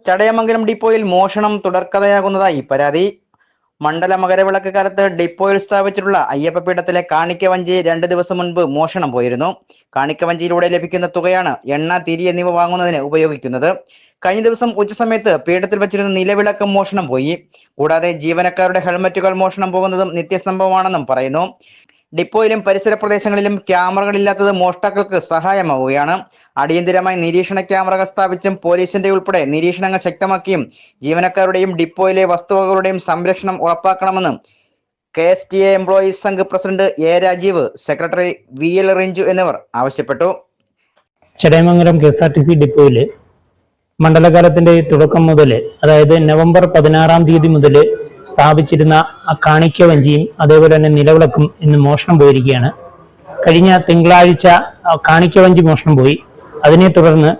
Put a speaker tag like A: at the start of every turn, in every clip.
A: ചടയമംഗലം ഡിപ്പോയിൽ മോഷണം തുടർക്കഥയാകുന്നതായി പരാതി. മണ്ഡല മകരവിളക്ക് കാലത്ത് ഡിപ്പോയിൽ സ്ഥാപിച്ചിട്ടുള്ള അയ്യപ്പപീഠത്തിലെ കാണിക്കവഞ്ചി 2 ദിവസം മുൻപ് മോഷണം പോയിരുന്നു. കാണിക്കവഞ്ചിയിലൂടെ ലഭിക്കുന്ന തുകയാണ് എണ്ണ, തിരി എന്നിവ വാങ്ങുന്നതിന് ഉപയോഗിക്കുന്നത്. കഴിഞ്ഞ ദിവസം ഉച്ചസമയത്ത് പീഠത്തിൽ വെച്ചിരുന്ന നിലവിളക്ക് മോഷണം പോയി. കൂടാതെ ജീവനക്കാരുടെ ഹെൽമറ്റുകൾ മോഷണം പോകുന്നതും നിത്യസംഭവമാണെന്നും പറയുന്നു. ഡിപ്പോയിലും പരിസര പ്രദേശങ്ങളിലും ക്യാമറകളില്ലാത്തത് മോഷ്ടാക്കൾക്ക് സഹായമാവുകയാണ്. അടിയന്തിരമായി നിരീക്ഷണ ക്യാമറകൾ സ്ഥാപിച്ചും പോലീസിന്റെ ഉൾപ്പെടെ നിരീക്ഷണങ്ങൾ ശക്തമാക്കിയും ജീവനക്കാരുടെയും ഡിപ്പോയിലെ വസ്തുവകകളുടെയും സംരക്ഷണം ഉറപ്പാക്കണമെന്ന് KSTA employees Sangh president A. Rajeev, secretary VL Rinchu എന്നിവർ ആവശ്യപ്പെട്ടു.
B: ചടയമംഗലം KSRTC ഡിപ്പോയില് മണ്ഡലകാലത്തിന്റെ തുടക്കം മുതൽ, അതായത് നവംബർ 16-ാം തീയതി മുതൽ സ്ഥാപിച്ചിരുന്ന കാണിക്കവഞ്ചിയും അതേപോലെ തന്നെ നിലവിളക്കും ഇന്ന് മോഷണം പോയിരിക്കുകയാണ്. കഴിഞ്ഞ തിങ്കളാഴ്ച കാണിക്കവഞ്ചി മോഷണം പോയി. അതിനെ തുടർന്ന്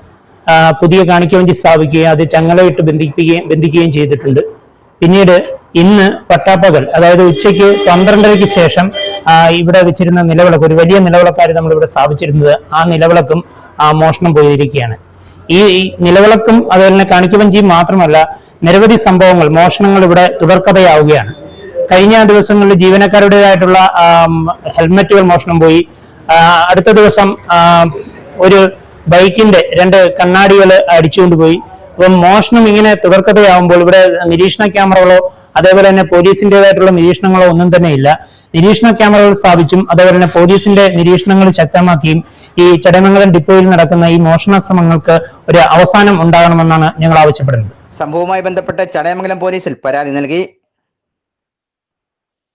B: പുതിയ കാണിക്കവഞ്ചി സ്ഥാപിക്കുകയും അത് ചങ്ങലയിട്ട് ബന്ധിക്കുകയും ചെയ്തിട്ടുണ്ട്. പിന്നീട് ഇന്ന് പട്ടാപ്പകൽ, അതായത് ഉച്ചയ്ക്ക് 12:30-ക്ക് ശേഷം ഇവിടെ വെച്ചിരുന്ന നിലവിളക്ക്, ഒരു വലിയ നിലവിളക്കാര് നമ്മളിവിടെ സ്ഥാപിച്ചിരുന്നത്, ആ നിലവിളക്കും മോഷണം പോയിരിക്കുകയാണ്. ഈ നിലവിളക്കും അതുപോലെ തന്നെ കാണിക്കവഞ്ചിയും മാത്രമല്ല, നിരവധി സംഭവങ്ങൾ, മോഷണങ്ങൾ ഇവിടെ തുടർക്കഥയാവുകയാണ്. കഴിഞ്ഞ ദിവസങ്ങളിൽ ജീവനക്കാരുടേതായിട്ടുള്ള ഹെൽമറ്റുകൾ മോഷണം പോയി. അടുത്ത ദിവസം ഒരു ബൈക്കിന്റെ 2 കണ്ണാടികൾ അടിച്ചുകൊണ്ടുപോയി. അപ്പം മോഷണം ഇങ്ങനെ തുടർക്കഥയാവുമ്പോൾ ഇവിടെ നിരീക്ഷണ ക്യാമറകളോ അതേപോലെ തന്നെ പോലീസിന്റേതായിട്ടുള്ള നിരീക്ഷണങ്ങളോ ഒന്നും തന്നെ ഇല്ല. നിരീക്ഷണ ക്യാമറകൾ സ്ഥാപിച്ചും അതേപോലെ തന്നെ പോലീസിന്റെ നിരീക്ഷണങ്ങൾ ശക്തമാക്കിയും ഈ ചടയമംഗലം ഡിപ്പോയിൽ നടക്കുന്ന ഈ മോഷണ ശ്രമങ്ങൾക്ക് ഒരു അവസാനം ഉണ്ടാകണമെന്നാണ് ഞങ്ങൾ ആവശ്യപ്പെടുന്നത്.
A: സംഭവവുമായി ബന്ധപ്പെട്ട് ചടയമംഗലം പോലീസിൽ പരാതി നൽകി.